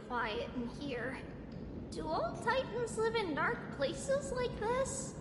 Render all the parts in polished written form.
Quiet in here. Do all Titans live in dark places like this?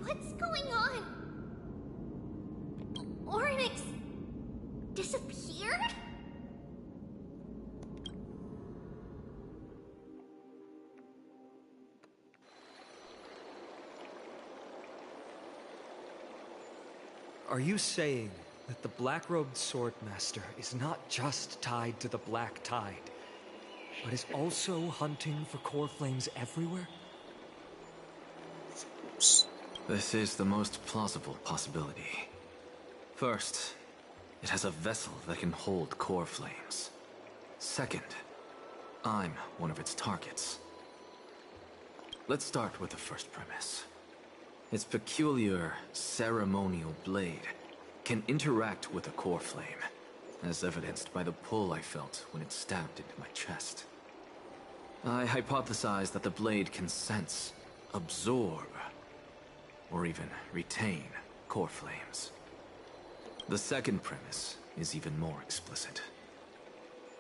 What's going on? Ornyx disappeared? Are you saying that the black-robed Swordmaster is not just tied to the Black Tide, but is also hunting for core flames everywhere? This is the most plausible possibility. First, it has a vessel that can hold core flames. Second, I'm one of its targets. Let's start with the first premise. Its peculiar ceremonial blade can interact with a core flame, as evidenced by the pull I felt when it stabbed into my chest. I hypothesize that the blade can sense, absorb, or even retain core flames. The second premise is even more explicit.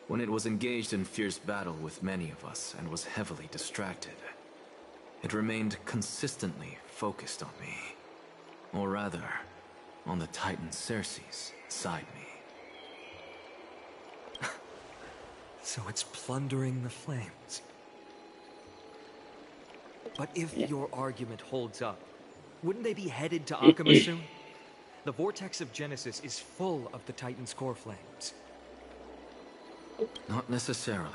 When it was engaged in fierce battle with many of us and was heavily distracted, it remained consistently focused on me. Or rather, on the Titan Ceres inside me. So it's plundering the flames. But if your argument holds up, wouldn't they be headed to Akuma soon? The vortex of Genesis is full of the Titan's core flames. Not necessarily.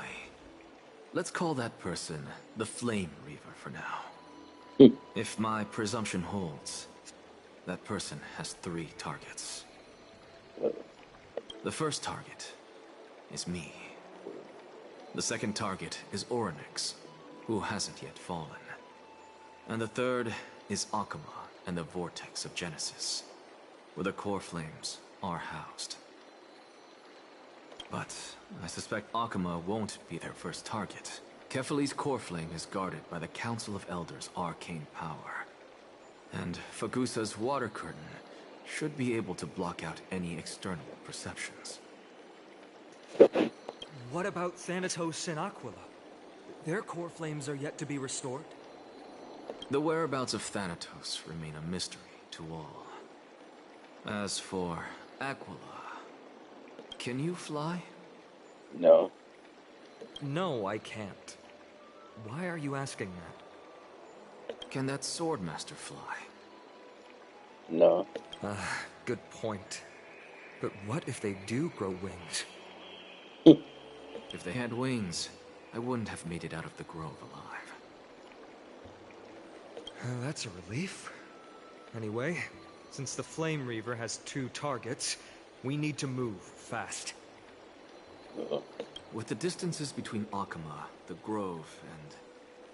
Let's call that person the Flame Reaver for now. If my presumption holds, that person has 3 targets. The first target is me. The second target is Ornyx, who hasn't yet fallen. And the third is Akuma and the Vortex of Genesis, where the core flames are housed. But I suspect Akuma won't be their first target. Kefali's core flame is guarded by the Council of Elders' arcane power. And Fagusa's water curtain should be able to block out any external perceptions. What about Thanatos and Aquila? Their core flames are yet to be restored. The whereabouts of Thanatos remain a mystery to all. As for Aquila, can you fly? No. No, I can't. Why are you asking that? Can that Swordmaster fly? No. Good point. But what if they do grow wings? If they had wings, I wouldn't have made it out of the grove alive. That's a relief. Anyway, since the Flame Reaver has 2 targets, we need to move fast. With the distances between Akuma, the grove, and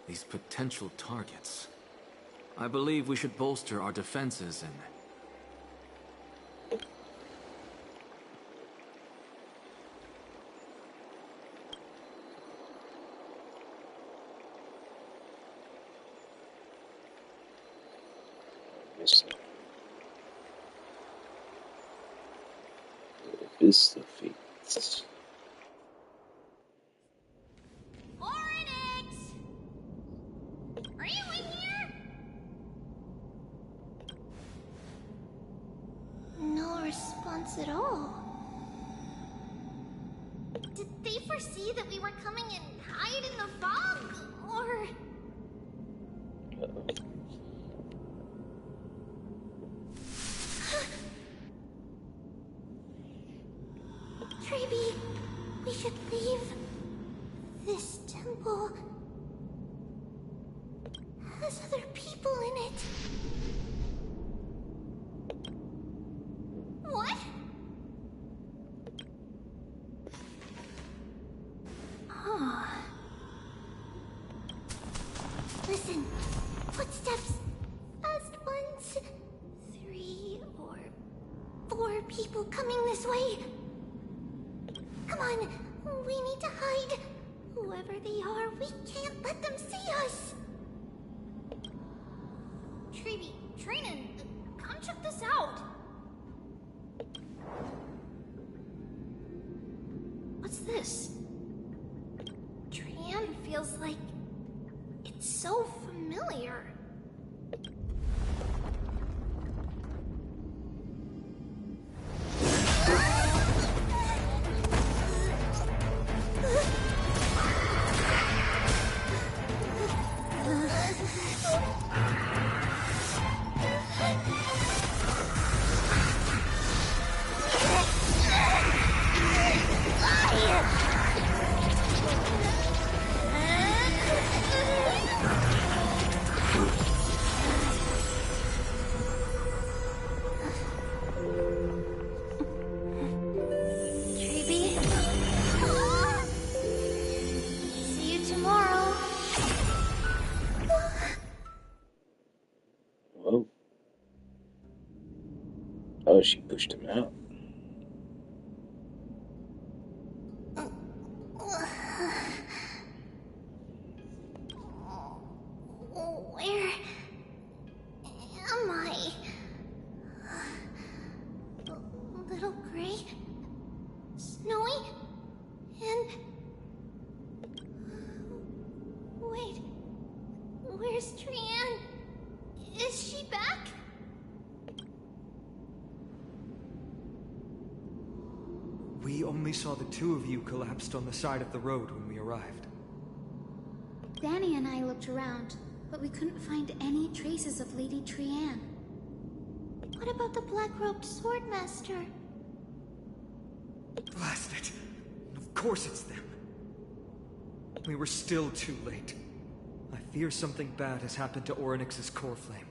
these potential targets, I believe we should bolster our defenses and... Abyss of Fates. Oryx! Are you in here? No response at all. Did they foresee that we were coming and hide in the fog? Or... Treeby, we should leave. This temple has other people in it. What? Huh. Listen, footsteps. Fast ones. 3 or 4 people coming this way. Come on, we need to hide. Whoever they are, we can't let them see us. Treeby, Trinan, come check this out. What's this? Trian feels like it's so familiar. Whoa. Oh, she pushed him out. Where am I? Little Gray? Snowy? And... Wait, where's Trian? Is she back? We only saw the 2 of you collapsed on the side of the road when we arrived. Danny and I looked around, but we couldn't find any traces of Lady Trian. What about the black-robed swordmaster? Blast it! Of course it's them. We were still too late. I fear something bad has happened to Orynyx's core flame.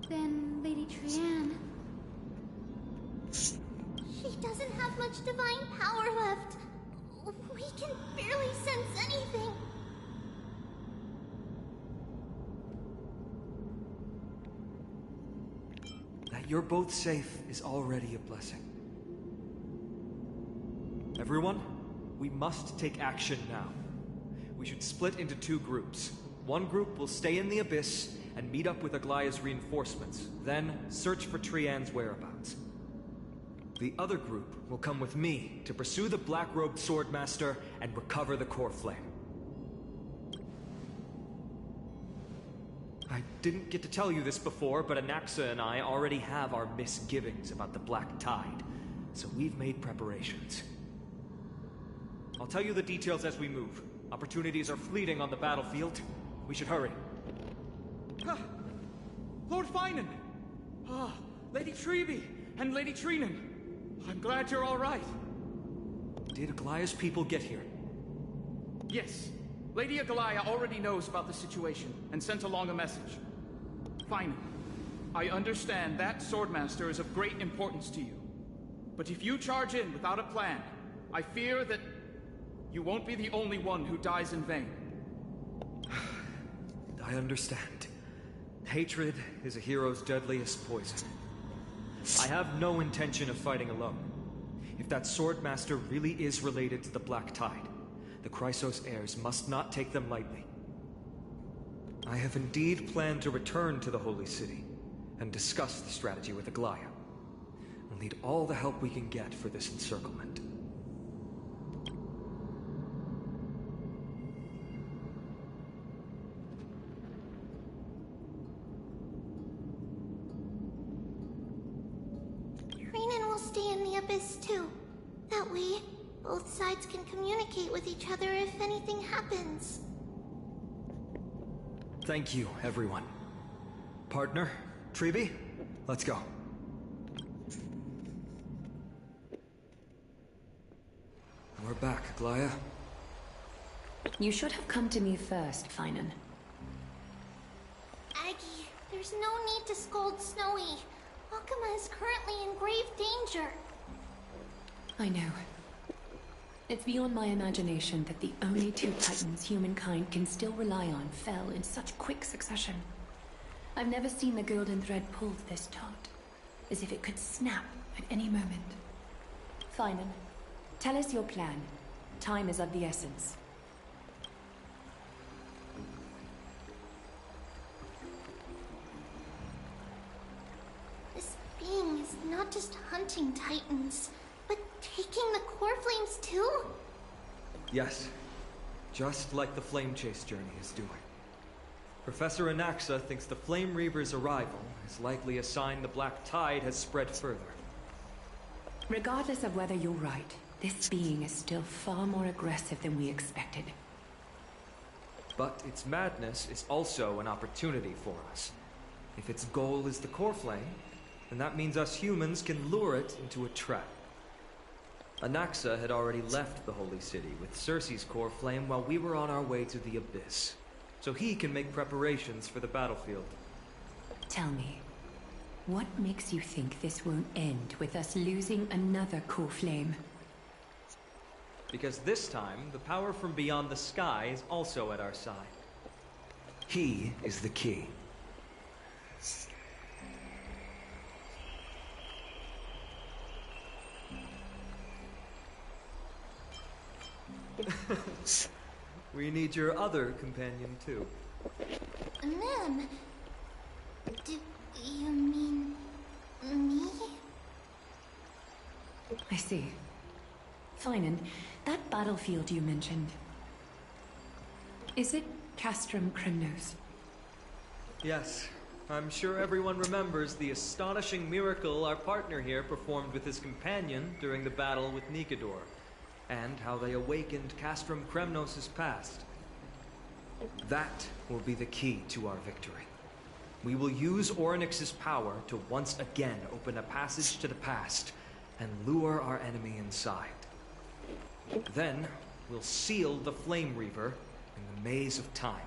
Then Lady Trian... She doesn't have much divine power left. We can barely sense anything. you're both safe is already a blessing. Everyone, we must take action now. We should split into 2 groups. One group will stay in the Abyss and meet up with Aglaya's reinforcements, then search for Trian's whereabouts. The other group will come with me to pursue the Black-Robed Swordmaster and recover the Core Flame. I didn't get to tell you this before, but Anaxa and I already have our misgivings about the Black Tide, so we've made preparations. I'll tell you the details as we move. Opportunities are fleeting on the battlefield. We should hurry. Lord Finan! Lady Treby and Lady Treenan. I'm glad you're all right. Did Aglaya's people get here? Yes. Lady Aglaya already knows about the situation and sent along a message. Finan, I understand that Swordmaster is of great importance to you. But if you charge in without a plan, I fear that you won't be the only one who dies in vain. I understand. Hatred is a hero's deadliest poison. I have no intention of fighting alone. If that Swordmaster really is related to the Black Tide, the Chrysos heirs must not take them lightly. I have indeed planned to return to the Holy City and discuss the strategy with Aglaya. We'll need all the help we can get for this encirclement. Renan will stay in the Abyss too. That way, both sides can communicate with each other if anything happens. Thank you, everyone. Partner, Treby, let's go. We're back, Aglaya. You should have come to me first, Finan. Aggie, there's no need to scold Snowy. Akuma is currently in grave danger. I know. It's beyond my imagination that the only 2 titans humankind can still rely on fell in such quick succession. I've never seen the golden thread pulled this taut, as if it could snap at any moment. Finan, tell us your plan. Time is of the essence. This being is not just hunting titans, but taking the core flames too? Yes, just like the Flame Chase journey is doing. Professor Anaxa thinks the Flame Reaver's arrival is likely a sign the Black Tide has spread further. Regardless of whether you're right, this being is still far more aggressive than we expected. But its madness is also an opportunity for us. If its goal is the Core Flame, then that means us humans can lure it into a trap. Anaxa had already left the Holy City with Cersei's Core Flame while we were on our way to the Abyss, so he can make preparations for the battlefield. Tell me, what makes you think this won't end with us losing another Core Flame? Because this time, the power from beyond the sky is also at our side. He is the key. We need your other companion, too. Ma'am, do you mean me? I see. Finan, that battlefield you mentioned, is it Castrum Kremnos? Yes, I'm sure everyone remembers the astonishing miracle our partner here performed with his companion during the battle with Nikedor, and how they awakened Castrum Kremnos' past. That will be the key to our victory. We will use Orynyx's power to once again open a passage to the past and lure our enemy inside. Then, we'll seal the Flame Reaver in the maze of time.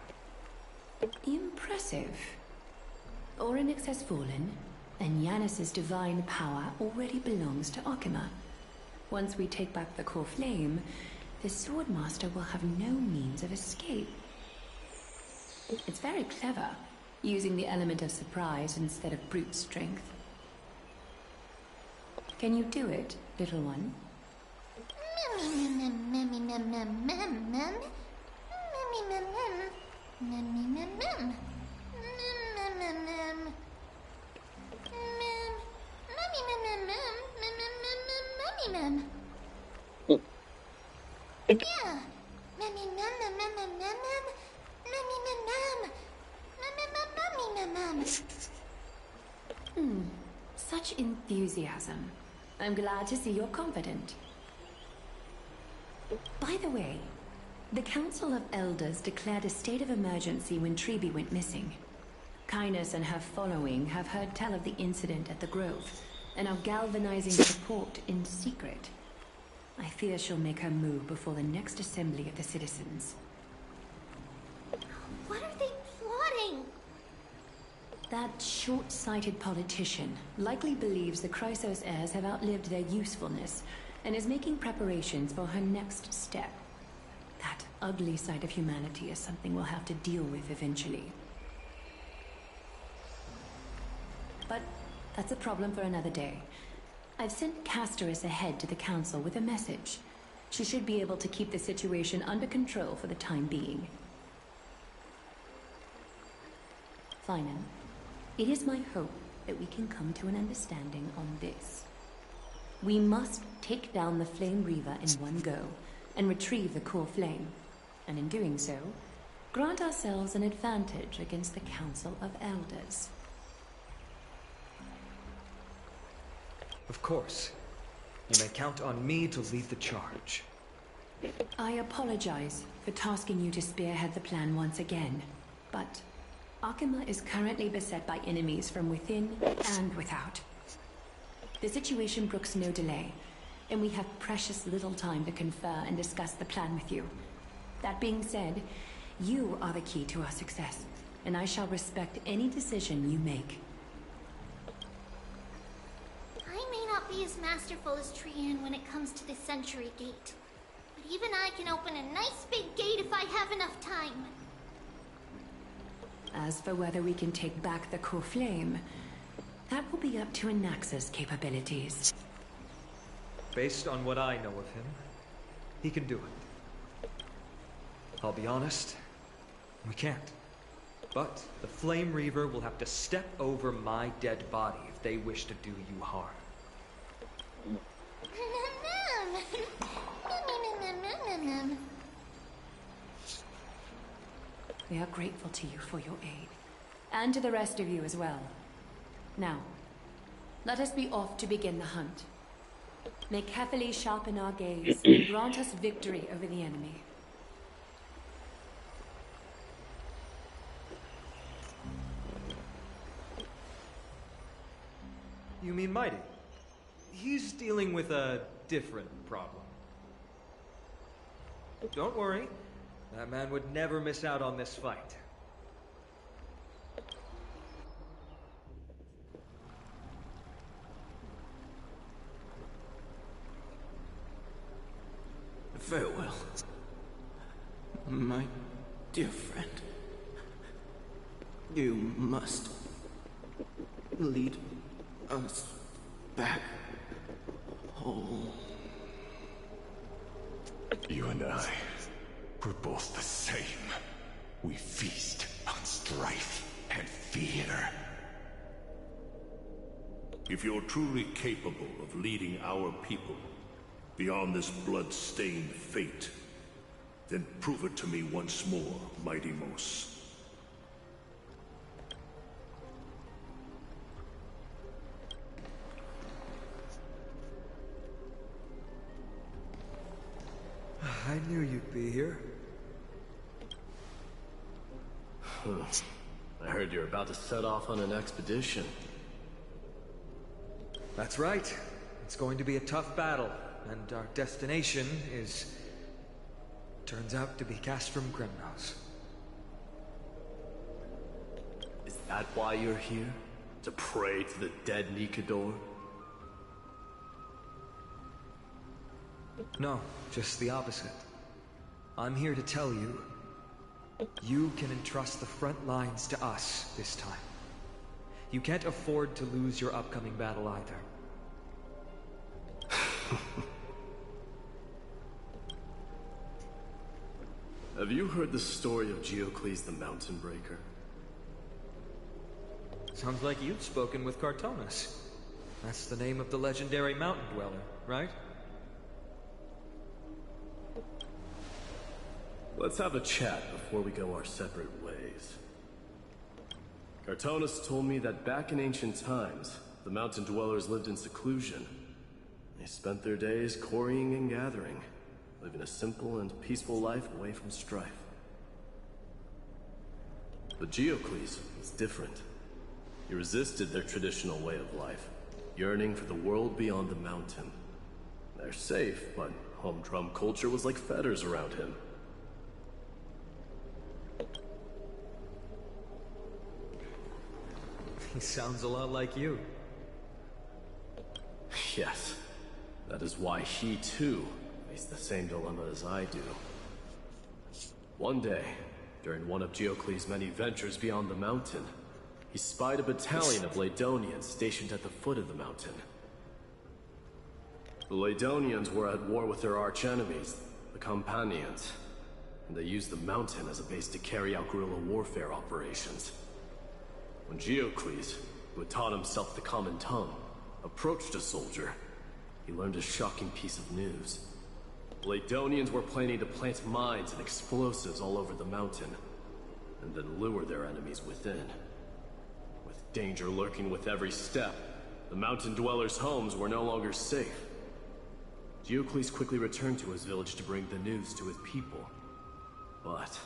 Impressive. Orynyx has fallen, and Yanis's divine power already belongs to Akuma. Once we take back the Core Flame, the Swordmaster will have no means of escape. It's very clever, using the element of surprise instead of brute strength. Can you do it, little one? Such enthusiasm. I'm glad to see you're confident. By the way, the Council of Elders declared a state of emergency when Treeby went missing. Kynes and her following have heard tell of the incident at the Grove, and are galvanizing support in secret. I fear she'll make her move before the next assembly of the citizens. What are they plotting? That short-sighted politician likely believes the Chrysos heirs have outlived their usefulness, and is making preparations for her next step. That ugly side of humanity is something we'll have to deal with eventually. But that's a problem for another day. I've sent Casterus ahead to the council with a message. She should be able to keep the situation under control for the time being. Finan, it is my hope that we can come to an understanding on this. We must take down the Flame Reaver in one go, and retrieve the core flame, and in doing so, grant ourselves an advantage against the Council of Elders. Of course. You may count on me to lead the charge. I apologize for tasking you to spearhead the plan once again, but Arkema is currently beset by enemies from within and without. The situation brooks no delay, and we have precious little time to confer and discuss the plan with you. That being said, you are the key to our success, and I shall respect any decision you make. I may not be as masterful as Trian when it comes to the Century Gate, but even I can open a nice big gate if I have enough time. As for whether we can take back the core flame, that will be up to Anaxa's capabilities. Based on what I know of him, he can do it. I'll be honest, we can't. But the Flame Reaver will have to step over my dead body if they wish to do you harm. We are grateful to you for your aid, and to the rest of you as well. Now, let us be off to begin the hunt. May Kefili sharpen our gaze and grant us victory over the enemy. You mean Mighty? He's dealing with a different problem. Don't worry, that man would never miss out on this fight. Farewell, my dear friend. You must lead us back home. You and I, we're both the same. We feast on strife and fear. If you're truly capable of leading our people beyond this blood-stained fate, then prove it to me once more, Mighty Mos. I knew you'd be here. I heard you're about to set off on an expedition. That's right. It's going to be a tough battle, and our destination is... turns out to be Castrum Grimnos. Is that why you're here? To pray to the dead Nikador? No, just the opposite. I'm here to tell you, you can entrust the front lines to us this time. You can't afford to lose your upcoming battle either. Have you heard the story of Geocles the Mountain Breaker? Sounds like you've spoken with Cartonus. That's the name of the legendary mountain dweller, right? Let's have a chat before we go our separate ways. Cartonus told me that back in ancient times, the mountain dwellers lived in seclusion. They spent their days quarrying and gathering, living a simple and peaceful life away from strife. But Geocles was different. He resisted their traditional way of life, yearning for the world beyond the mountain. They're safe, but humdrum culture was like fetters around him. He sounds a lot like you. Yes. That is why he, too, faced the same dilemma as I do. One day, during one of Geocles' many ventures beyond the mountain, he spied a battalion of Laedonians stationed at the foot of the mountain. The Laedonians were at war with their arch-enemies, the Companions, and they used the mountain as a base to carry out guerrilla warfare operations. When Geocles, who had taught himself the common tongue, approached a soldier, he learned a shocking piece of news. The Laedonians were planning to plant mines and explosives all over the mountain, and then lure their enemies within. With danger lurking with every step, the mountain dwellers' homes were no longer safe. Geocles quickly returned to his village to bring the news to his people. But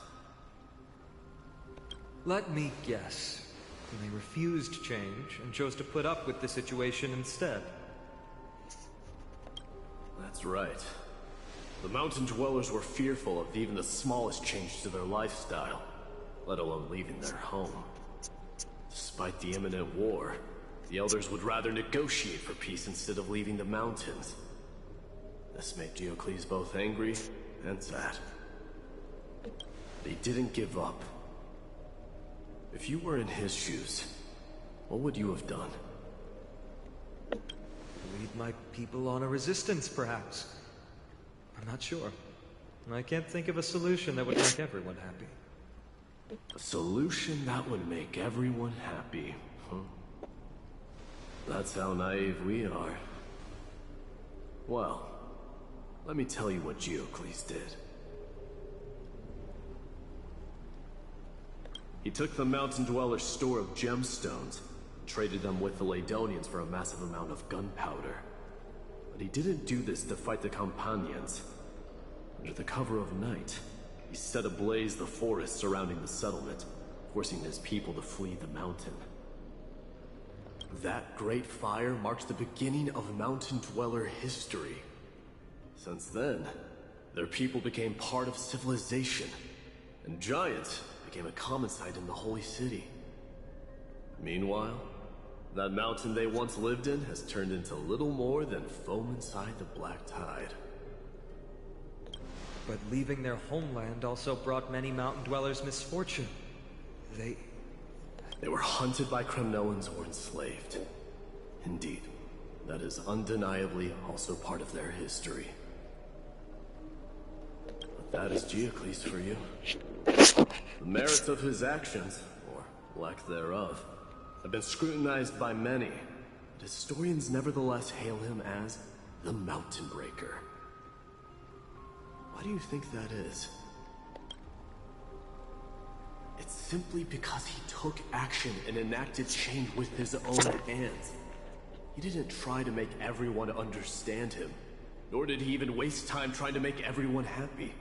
let me guess. They refused change and chose to put up with the situation instead. That's right. The mountain dwellers were fearful of even the smallest change to their lifestyle, let alone leaving their home. Despite the imminent war, the elders would rather negotiate for peace instead of leaving the mountains. This made Geocles both angry and sad. They didn't give up. If you were in his shoes, what would you have done? Lead my people on a resistance, perhaps. I'm not sure. I can't think of a solution that would make everyone happy. A solution that would make everyone happy, huh? That's how naive we are. Well, let me tell you what Geocles did. He took the mountain dwellers' store of gemstones, and traded them with the Laedonians for a massive amount of gunpowder. But he didn't do this to fight the Companions. Under the cover of night, he set ablaze the forest surrounding the settlement, forcing his people to flee the mountain. That great fire marks the beginning of mountain dweller history. Since then, their people became part of civilization, and giants became a common sight in the Holy City. Meanwhile, that mountain they once lived in has turned into little more than foam inside the black tide. But leaving their homeland also brought many mountain dwellers misfortune. They were hunted by Kremnoans or enslaved. Indeed, that is undeniably also part of their history. But that is Geocles for you. The merits of his actions, or lack thereof, have been scrutinized by many, but historians nevertheless hail him as the Mountain Breaker. Why do you think that is? It's simply because he took action and enacted change with his own hands. He didn't try to make everyone understand him, nor did he even waste time trying to make everyone happy.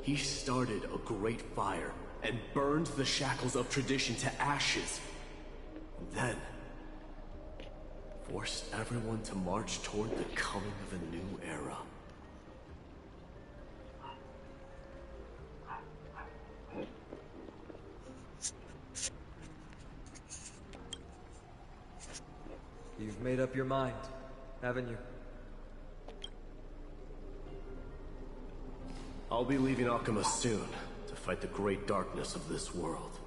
He started a great fire and burned the shackles of tradition to ashes. And then forced everyone to march toward the coming of a new era. You've made up your mind, haven't you? I'll be leaving Akuma soon to fight the great darkness of this world.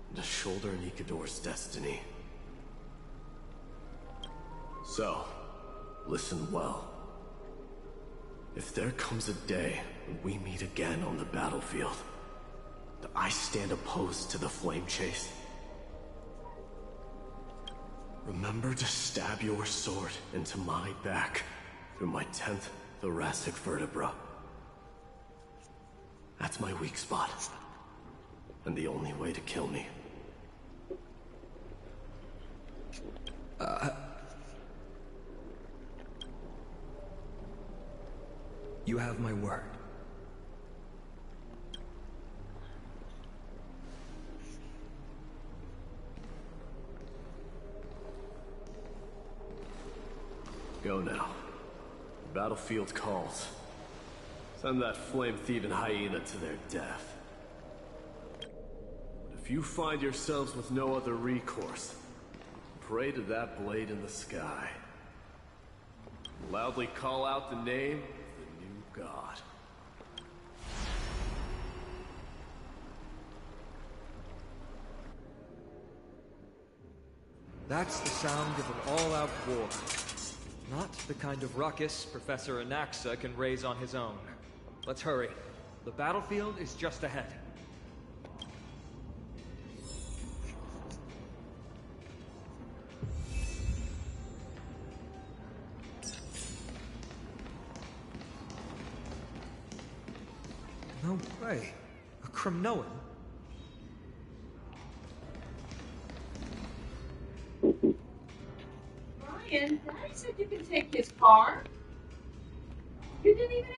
And to shoulder Nikador's destiny. So, listen well. If there comes a day when we meet again on the battlefield, that I stand opposed to the flame chase, remember to stab your sword into my back through my 10th thoracic vertebra. That's my weak spot, and the only way to kill me. You have my word. Go now. The battlefield calls. Send that flame-thieving hyena to their death. But if you find yourselves with no other recourse, pray to that blade in the sky. Loudly call out the name of the new god. That's the sound of an all-out war. Not the kind of ruckus Professor Anaxa can raise on his own. Let's hurry. The battlefield is just ahead. No way. A Kremnoan? Ryan, Daddy said you can take his car. You didn't even.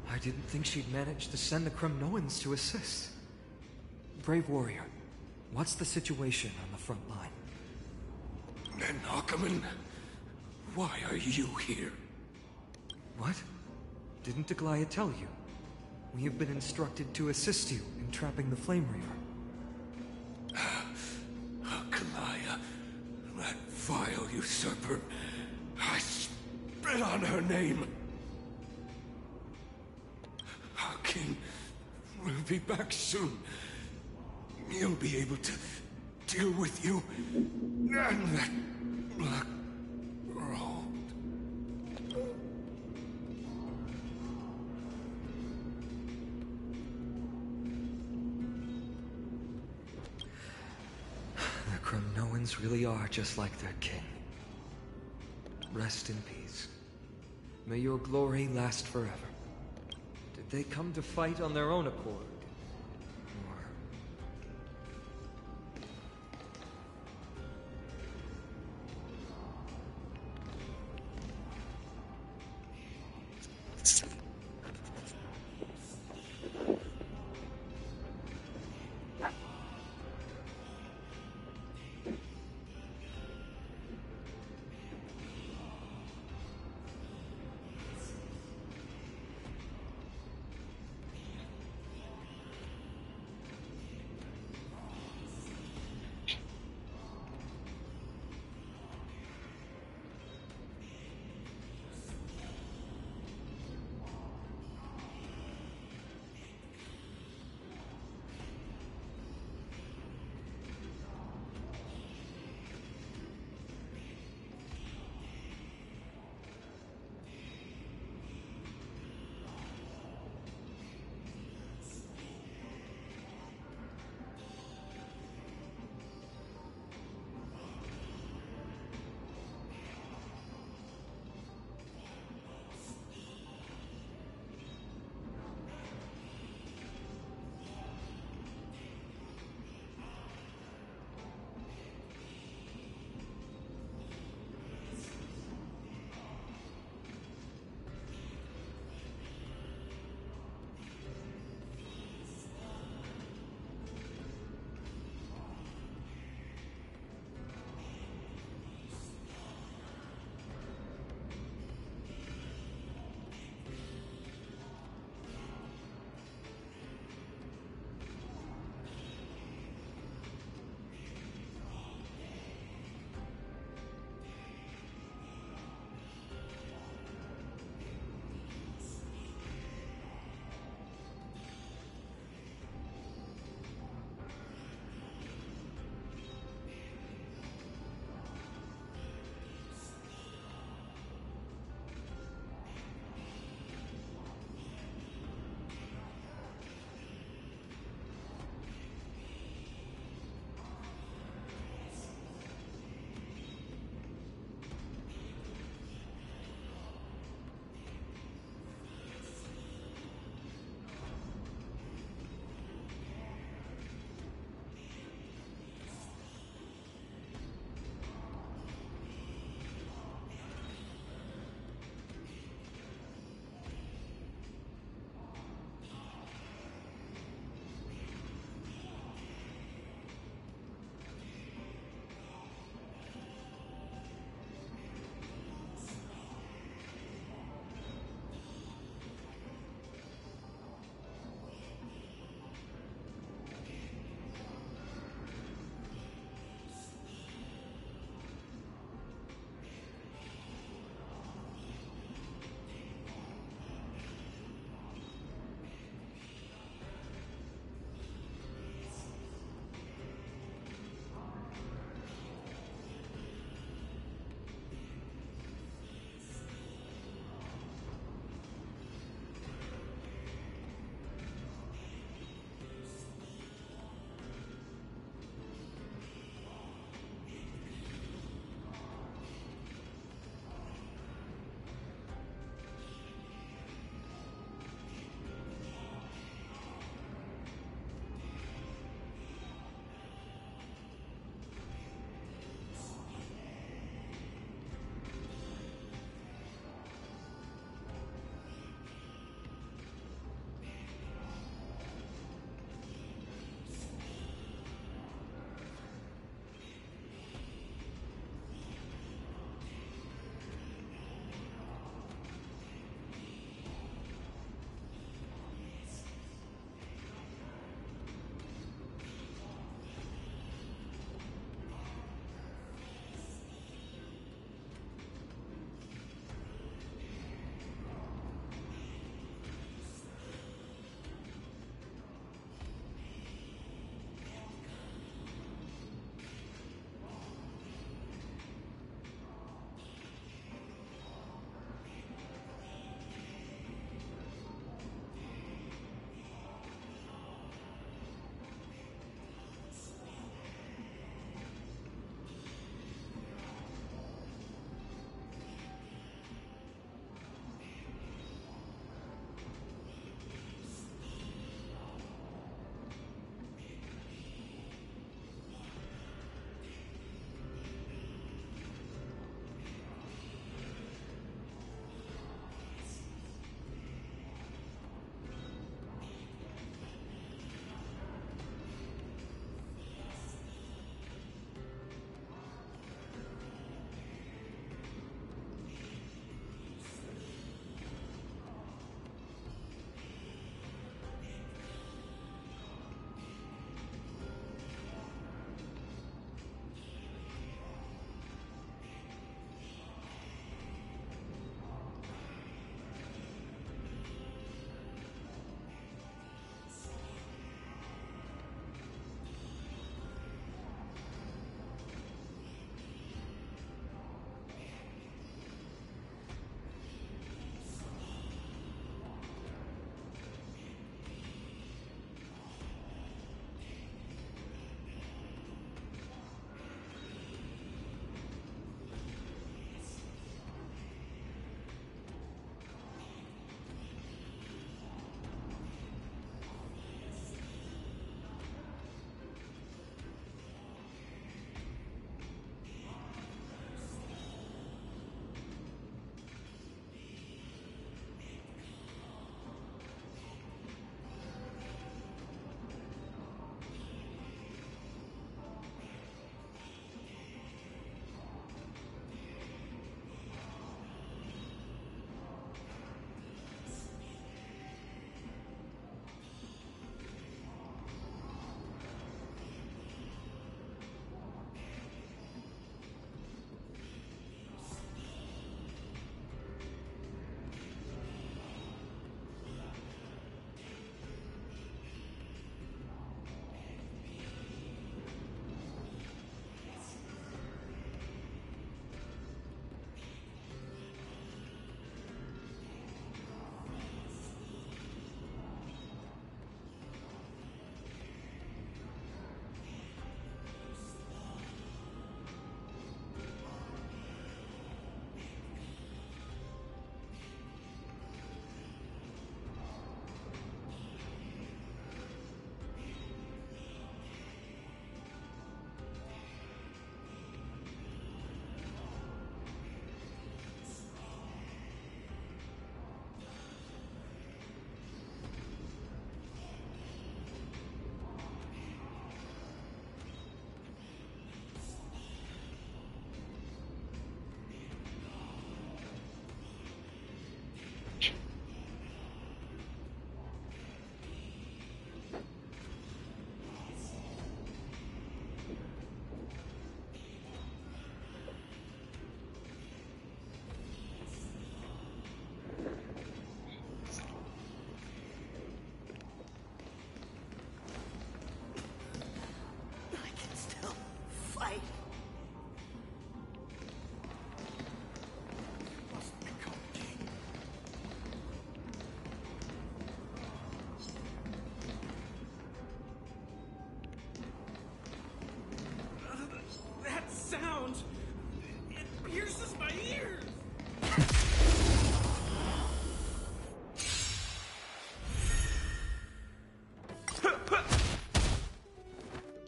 I didn't think she'd manage to send the Kremnoans to assist. Brave warrior, what's the situation on the front line? Men Ackerman, why are you here? What? Didn't Aglaya tell you? We have been instructed to assist you in trapping the Flame Reaver. Aglaya, that vile usurper. I spit on her name. Our king will be back soon. He'll be able to deal with you and that Black Road. The Kremnoans really are just like their king. Rest in peace. May your glory last forever. Did they come to fight on their own accord?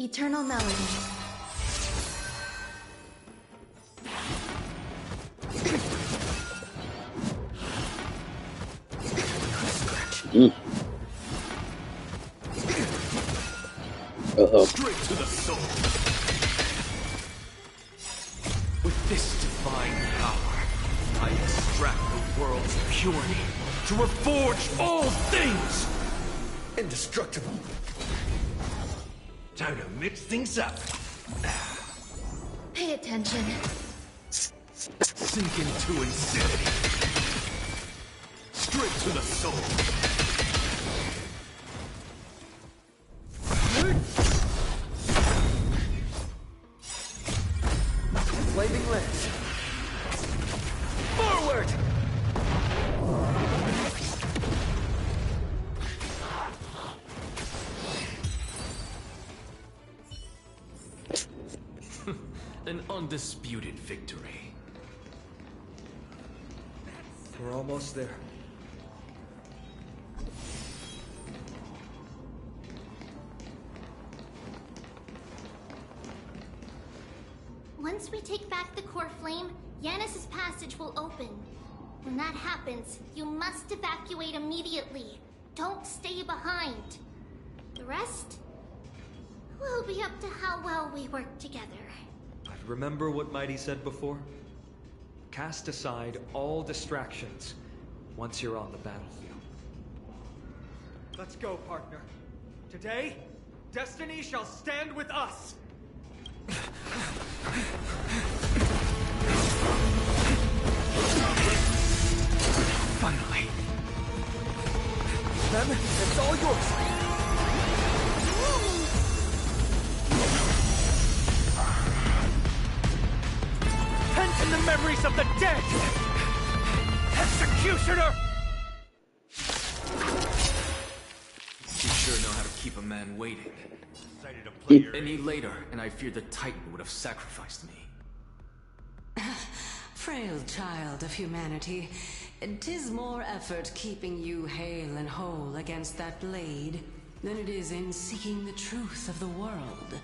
Eternal Melody. Straight to the soul. With this divine power, I extract the world's purity to reforge all things! Indestructible. Time to mix things up. Pay attention. Sink into insanity. Straight to the soul. Flaming lens. Forward! An undisputed victory. We're almost there. Once we take back the core flame, Yanis's passage will open. When that happens, you must evacuate immediately. Don't stay behind. The rest will be up to how well we work together. But remember what Mighty said before? Cast aside all distractions once you're on the battlefield. Let's go, partner. Today, destiny shall stand with us! Finally. Then, it's all yours! Pent in the memories of the dead! Executioner! You sure know how to keep a man waiting. Any later, and I fear the Titan would have sacrificed me. Frail child of humanity, 'tis more effort keeping you hale and whole against that blade than it is in seeking the truth of the world.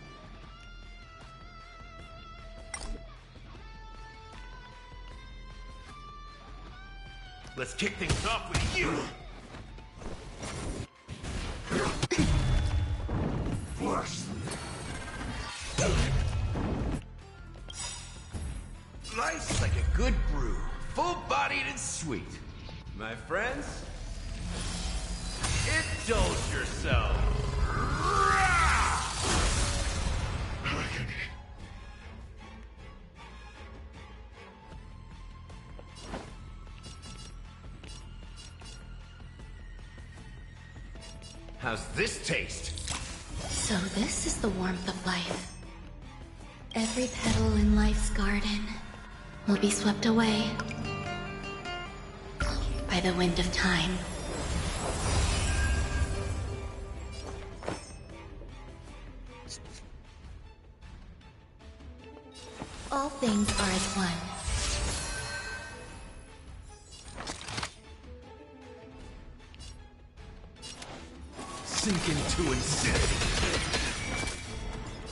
Let's kick things off with you! Life's like a good brew, full-bodied and sweet. My friends, indulge yourself. How's this taste? So this is the warmth of life. Every petal in life's garden will be swept away by the wind of time. All things are as one. Sink into insanity.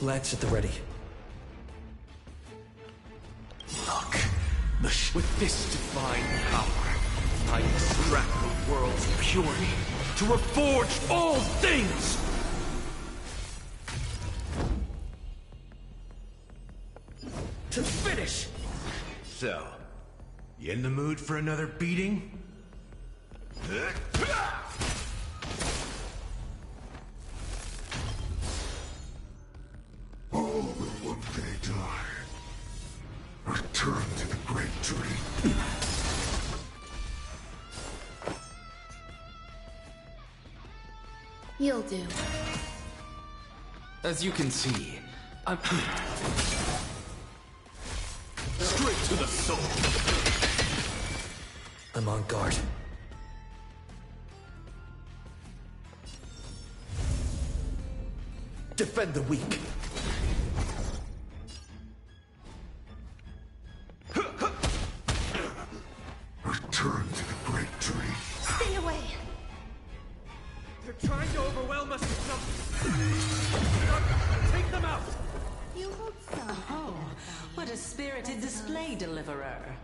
Lance at the ready. Look, with this divine power, I extract the world's purity to reforge all things! To finish! So, you in the mood for another beating? All will one day die. Return to the great dream. You'll do. As you can see, I'm Straight to the soul. I'm on guard. Defend the weak. Return to the great dream. Stay away! They're trying to overwhelm us with something. Take them out! You hold some. Oh, what a spirited display, Deliverer.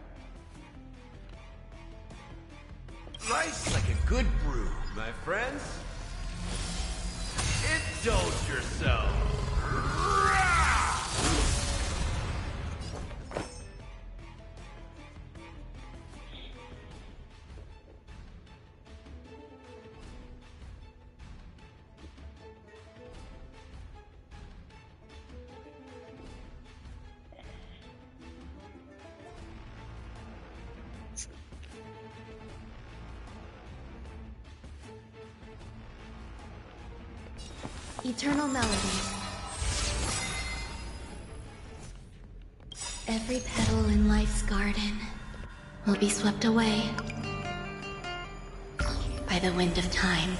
Life's like a good brew, my friends. Indulge yourself. Eternal melody. Every petal in life's garden will be swept away by the wind of time.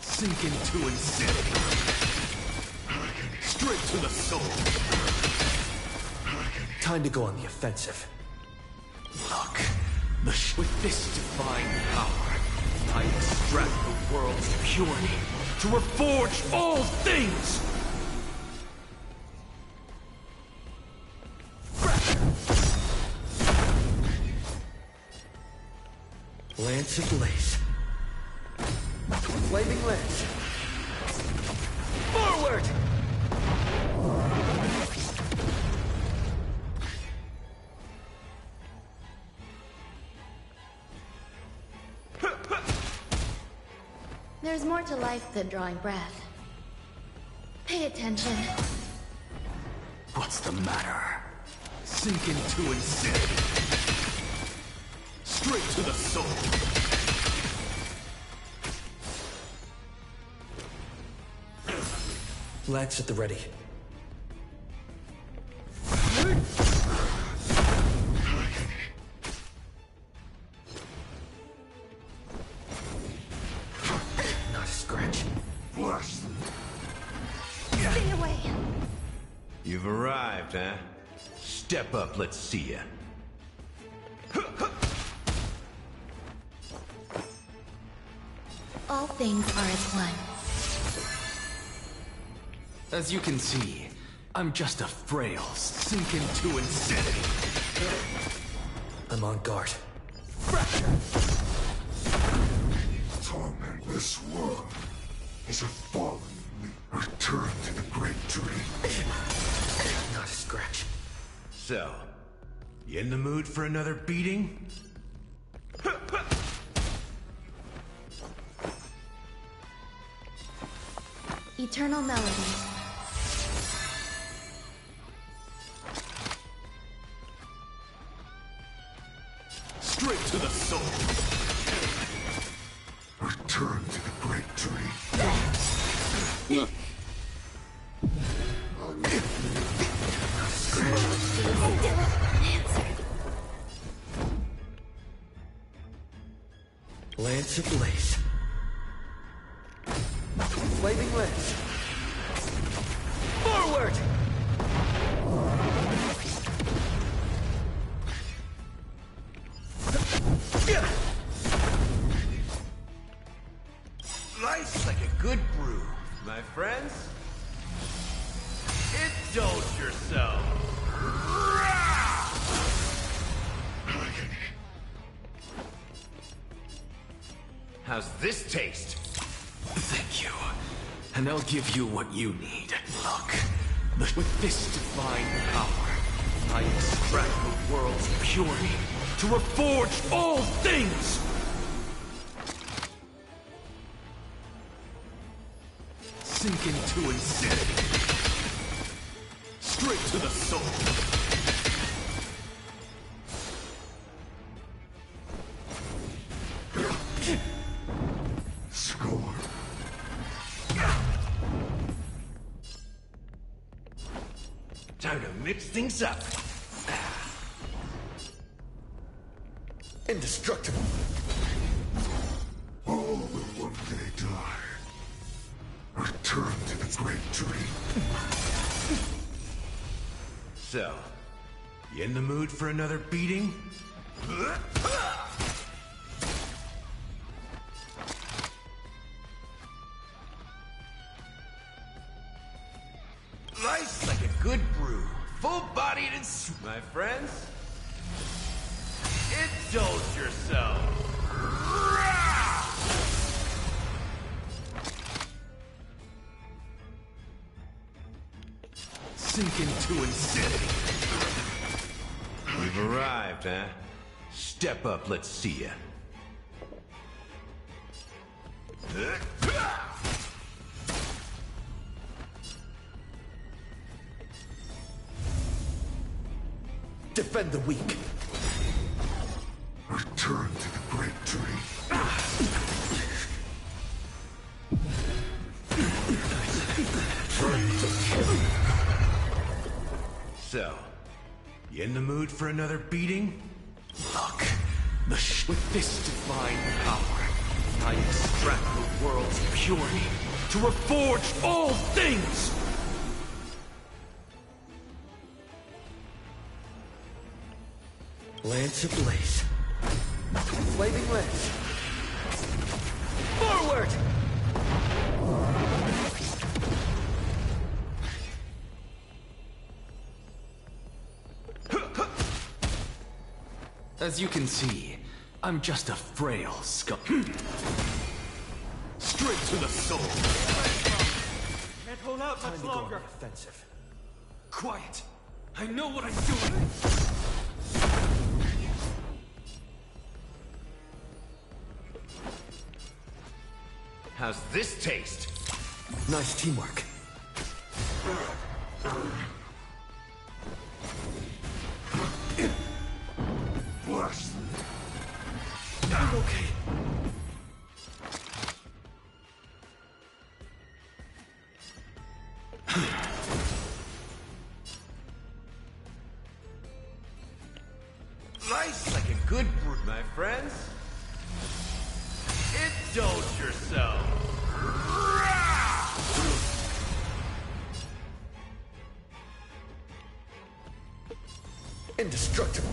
Sink into insanity. Straight to the soul. Time to go on the offensive. Look, with this divine power, I extract the world's purity to reforge all things! Lance ablaze. Flaming lance. Forward! There's more to life than drawing breath. Pay attention. What's the matter? Sink into insanity. Straight to the soul. Lance at the ready. Not a scratch. Blast them. Stay away. You've arrived, huh? Step up, let's see ya. All things are as one. As you can see, I'm just a frail, sink into insanity. I'm on guard. Tormentless world is a fallen return to the great dream. Not a scratch. So, you in the mood for another beating? Eternal melody. Straight to the soul. Return to the great dream. Lance ablaze. Flaming lance. Forward! Life's like a good brew, my friends. Indulge yourself. How's this taste? Thank you. And I'll give you what you need. Look, with this divine power, I extract the world's purity to reforge all things! Sink into insanity. Straight to the soul. Score. Time to mix things up. Indestructible. All will one day die. Return to the great dream. So, You in the mood for another beating? Life's like a good brew, full-bodied and my friends. Indulge yourself. Sink into insanity. We've arrived, huh? Step up, let's see ya. Defend the weak. Return to the great tree. So, you in the mood for another beating? Look, with this divine power, I extract the world's purity to reforge all things! Lance ablaze. Flaming lance. Forward! As you can see, I'm just a frail scum. Straight to the soul! Can't hold out much longer. Offensive. Quiet! I know what I'm doing! How's this taste? Nice teamwork. I'm okay. Life's like a good brew, my friends. Indulge yourself. Indestructible.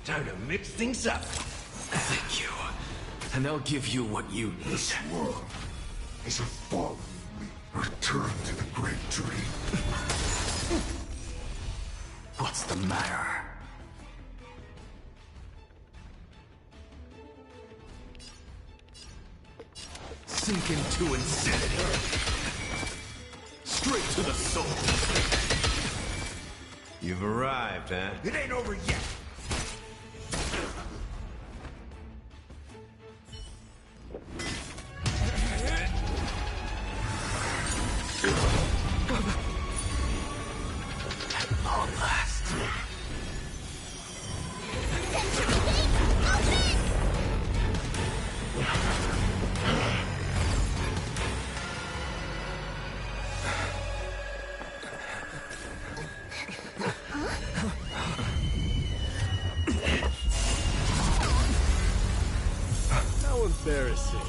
Time to mix things up. Thank you. And I'll give you what you need. This world is a fallen. Return to the great tree. What's the matter? Sink into insanity. Straight to the soul. You've arrived, huh? It ain't over yet. At long last. How embarrassing.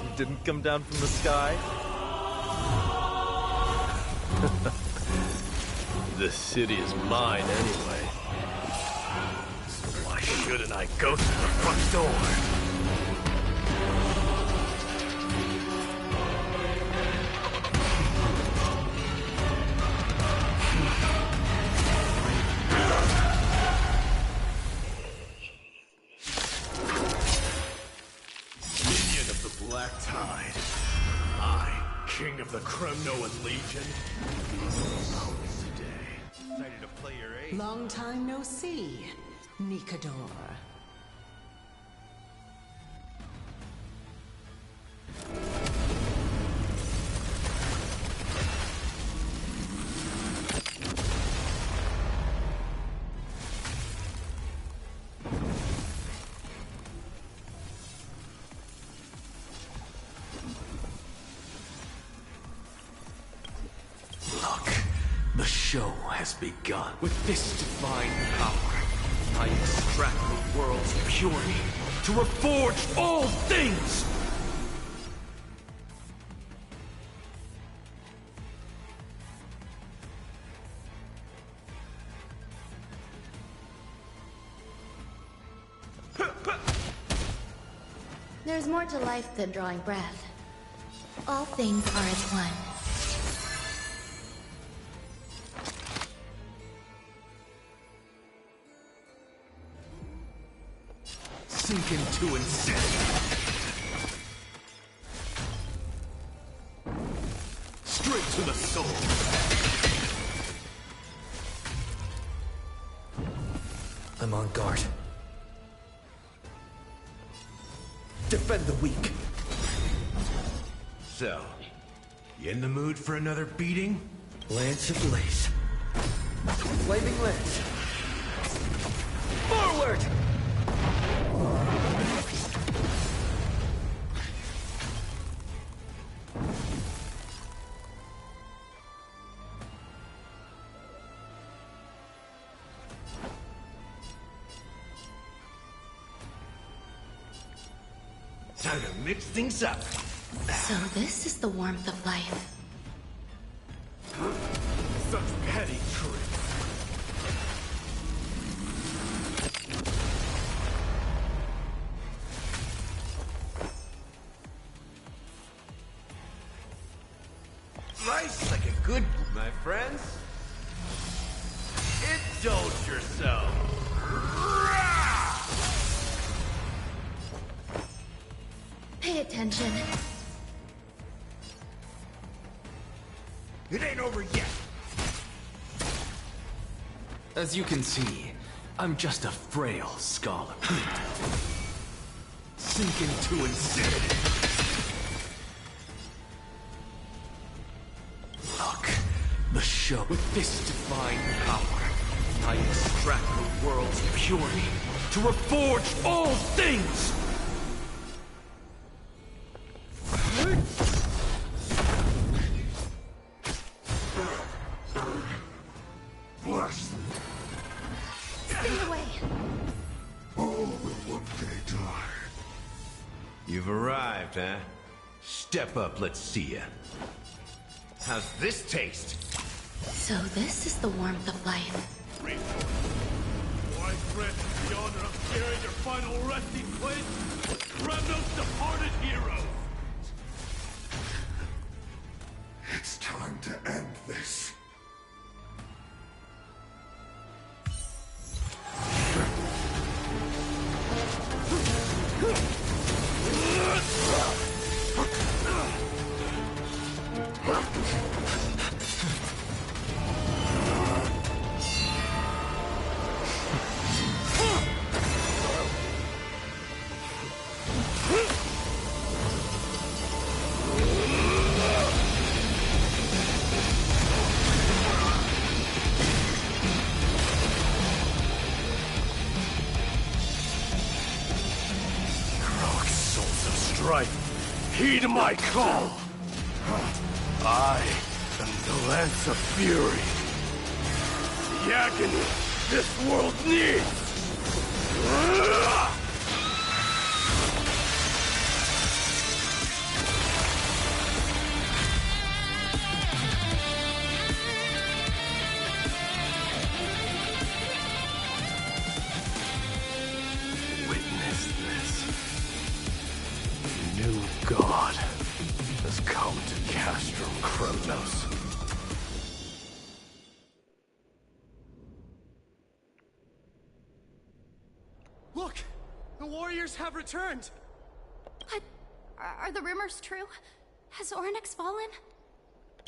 You didn't come down from the sky? The city is mine anyway. So why shouldn't I go through the front door? Minion of the Black Tide. I, King of the Kremnoan Legion. Excited to play your ace. Long time no see, Nikador. Look, the show has begun. With this divine power, I extract the world's purity to reforge all things! There's more to life than drawing breath. All things are as one. Sink into insanity. Straight to the soul. I'm on guard. Defend the weak. So, you in the mood for another beating? Lance ablaze. Flaming lance. Forward! Time to mix things up. So this is the warmth of life. Such petty tricks. Nice, like a good... My friends? Indulge yourself. Pay attention. It ain't over yet. As you can see, I'm just a frail scholar. Sink into insanity. Look, the show. With this divine power, I extract the world's purity to reforge all things! Bless them. Stay away. All will one day die. You've arrived, huh? Step up, let's see ya. How's this taste? So this is the warmth of life. Why grant the honor of sharing your final resting place with Kremnos' departed heroes? It's time to end this. Heed my call. I am the Lance of Fury. The agony this world needs. Witness this. New God has come to Castrum Kremnos. Look! The warriors have returned! What? Are the rumors true? Has Ornyx fallen?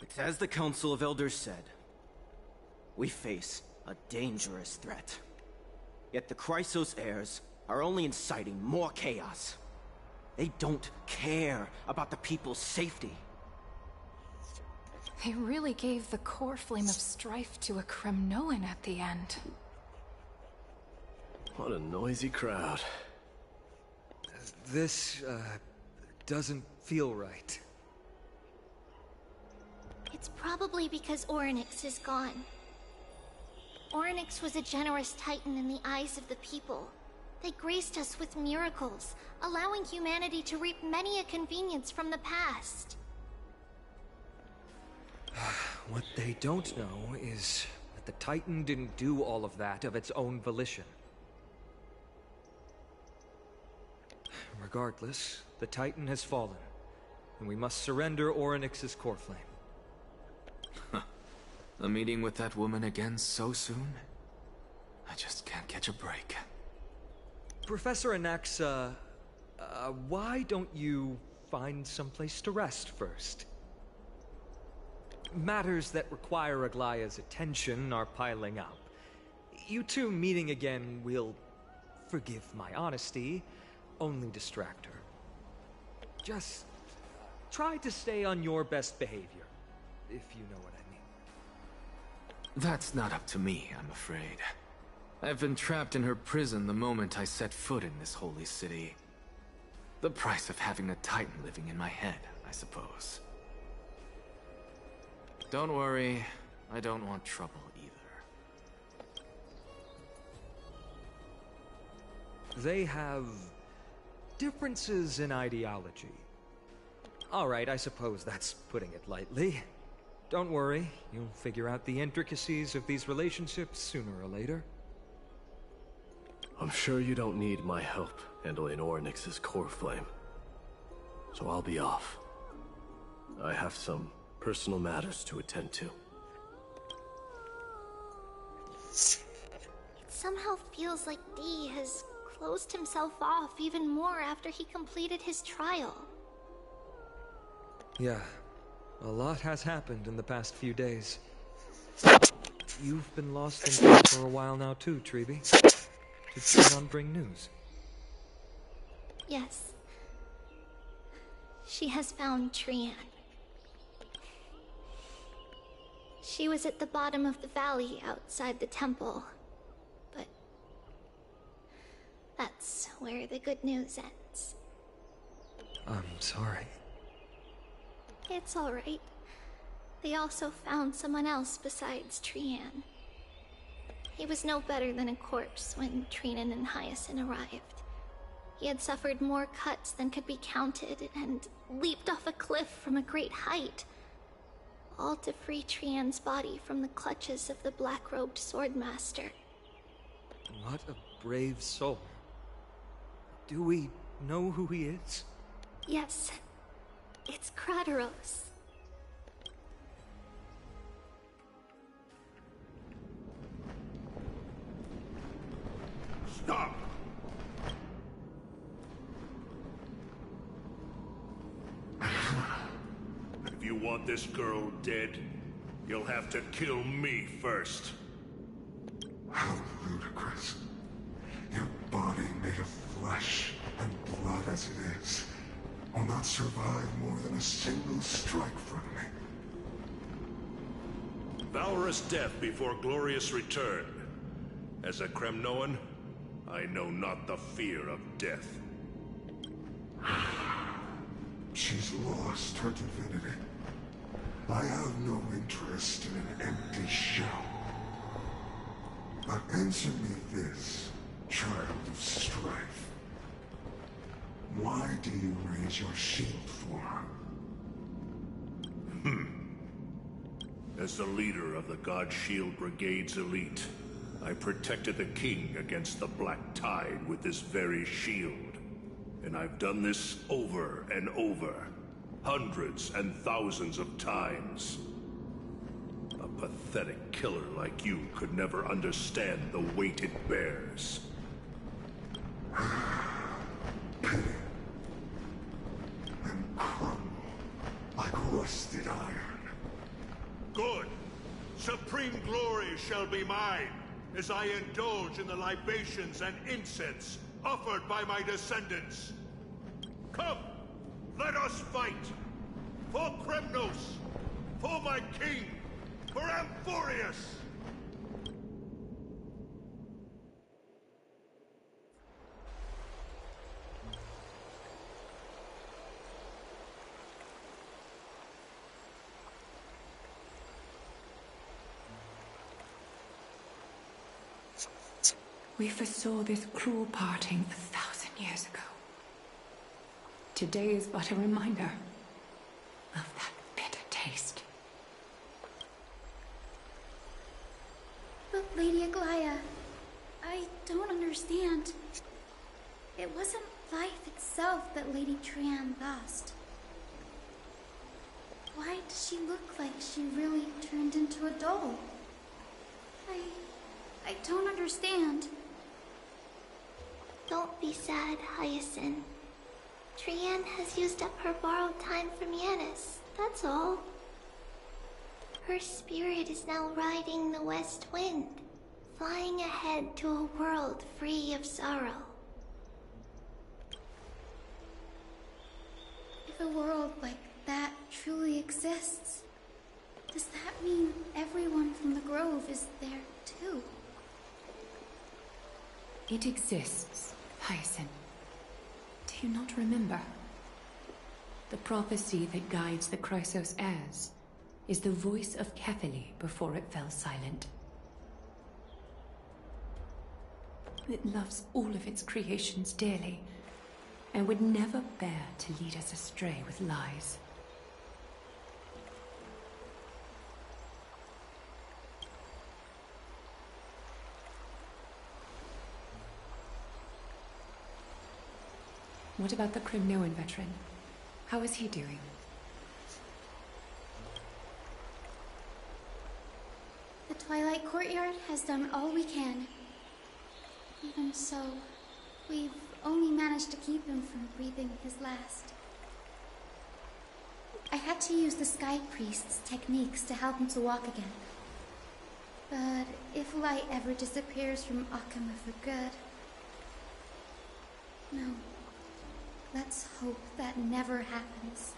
It's as the Council of Elders said. We face a dangerous threat. Yet the Chrysos heirs are only inciting more chaos. They don't care about the people's safety. They really gave the core flame of strife to a Kremnoan at the end. What a noisy crowd. This, doesn't feel right. It's probably because Ornyx is gone. Ornyx was a generous titan in the eyes of the people. They graced us with miracles, allowing humanity to reap many a convenience from the past. What they don't know is that the Titan didn't do all of that of its own volition. Regardless, the Titan has fallen, and we must surrender Orynyx's core flame. A meeting with that woman again so soon? I just can't catch a break. Professor Anaxa, why don't you find someplace to rest first? Matters that require Aglaya's attention are piling up. You two meeting again will, forgive my honesty, only distract her. Just try to stay on your best behavior, if you know what I mean. That's not up to me, I'm afraid. I've been trapped in her prison the moment I set foot in this holy city. The price of having a Titan living in my head, I suppose. Don't worry, I don't want trouble either. They have differences in ideology. Alright, I suppose that's putting it lightly. Don't worry, you'll figure out the intricacies of these relationships sooner or later. I'm sure you don't need my help handling Orynyx's core flame. So I'll be off. I have some personal matters to attend to. It somehow feels like D has closed himself off even more after he completed his trial. Yeah, a lot has happened in the past few days. You've been lost in thought for a while now too, Treeby. Did Sinon bring news? Yes. She has found Trian. She was at the bottom of the valley outside the temple, but that's where the good news ends. I'm sorry. It's alright. They also found someone else besides Trian. He was no better than a corpse when Trinan and Hyacinth arrived. He had suffered more cuts than could be counted and leaped off a cliff from a great height, all to free Trian's body from the clutches of the black-robed swordmaster. What a brave soul. Do we know who he is? Yes, it's Crateros. Stop! If you want this girl dead, you'll have to kill me first. How ludicrous. Your body made of flesh and blood as it is will not survive more than a single strike from me. Valorous death before glorious return. As a Kremnoan, I know not the fear of death. She's lost her divinity. I have no interest in an empty shell. But answer me this, child of strife. Why do you raise your shield for her? As the leader of the God Shield Brigade's elite, I protected the king against the Black Tide with this very shield. And I've done this over and over, hundreds and thousands of times. A pathetic killer like you could never understand the weight it bears. Pity. And crumble like rusted iron. Good! Supreme glory shall be mine, as I indulge in the libations and incense offered by my descendants. Come, let us fight! For Kremnos! For my king! For Amphorius! We foresaw this cruel parting 1,000 years ago. Today is but a reminder of that bitter taste. But Lady Aglaya, I don't understand. It wasn't life itself that Lady Trian lost. Why does she look like she really turned into a doll? I don't understand. Don't be sad, Hyacinth. Trian has used up her borrowed time from Yanis, that's all. Her spirit is now riding the west wind, flying ahead to a world free of sorrow. If a world like that truly exists, does that mean everyone from the Grove is there too? It exists, Hyacinth. Do you not remember? The prophecy that guides the Chrysos heirs is the voice of Kethely before it fell silent. It loves all of its creations dearly, and would never bear to lead us astray with lies. What about the Crimnoan veteran? How is he doing? The Twilight Courtyard has done all we can. Even so, we've only managed to keep him from breathing his last. I had to use the Sky Priest's techniques to help him to walk again. But if light ever disappears from Akama for good... No. Let's hope that never happens.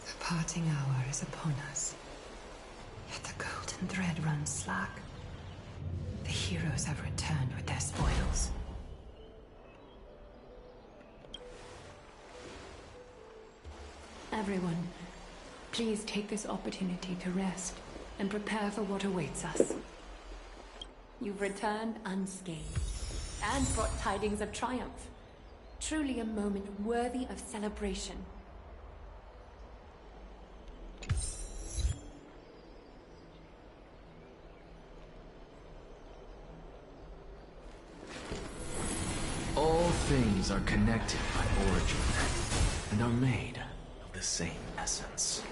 The parting hour is upon us. Yet the golden thread runs slack. The heroes have returned with their spoils. Everyone, please take this opportunity to rest and prepare for what awaits us. You've returned unscathed and brought tidings of triumph. Truly a moment worthy of celebration. All things are connected by origin, and are made of the same essence.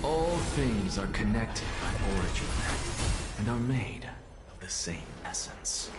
All things are connected by origin, and are made of the same essence.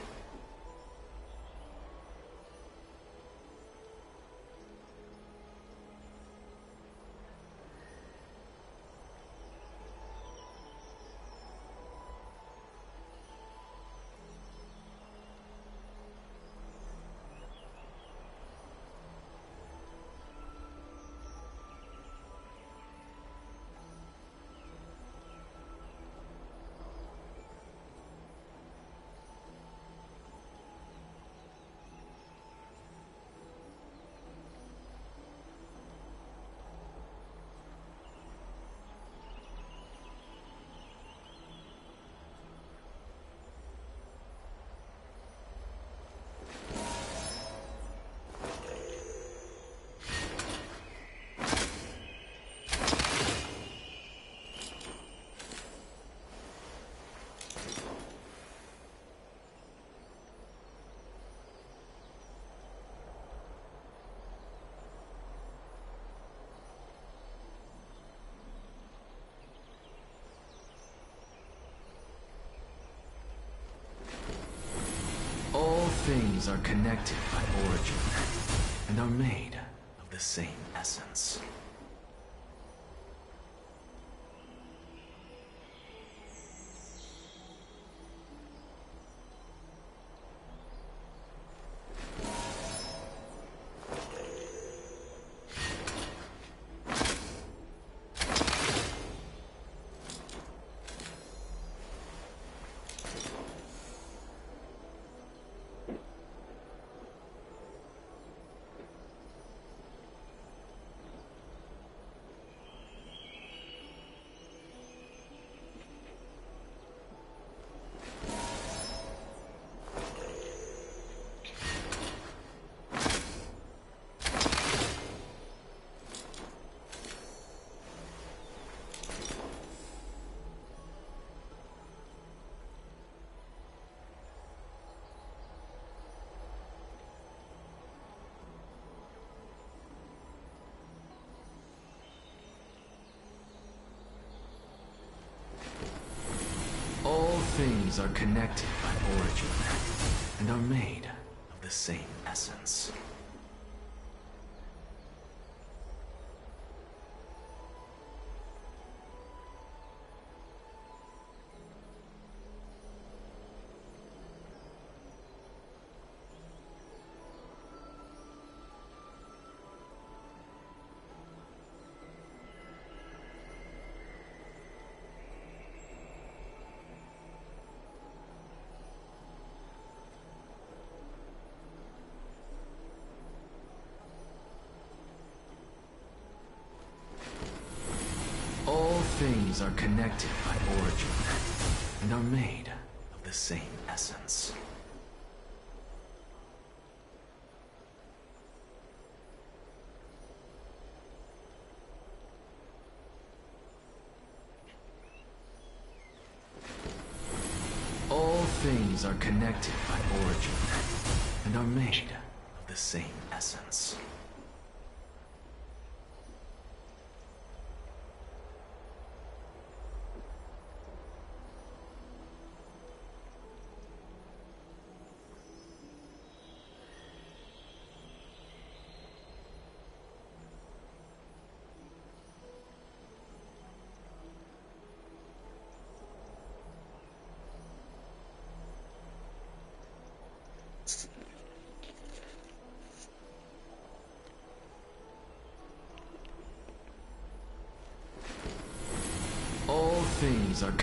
things are connected by origin, and are made of the same essence. All things are connected by origin, and are made of the same essence. All things are connected by origin, and are made of the same essence. All things are connected by origin, and are made of the same essence. All things are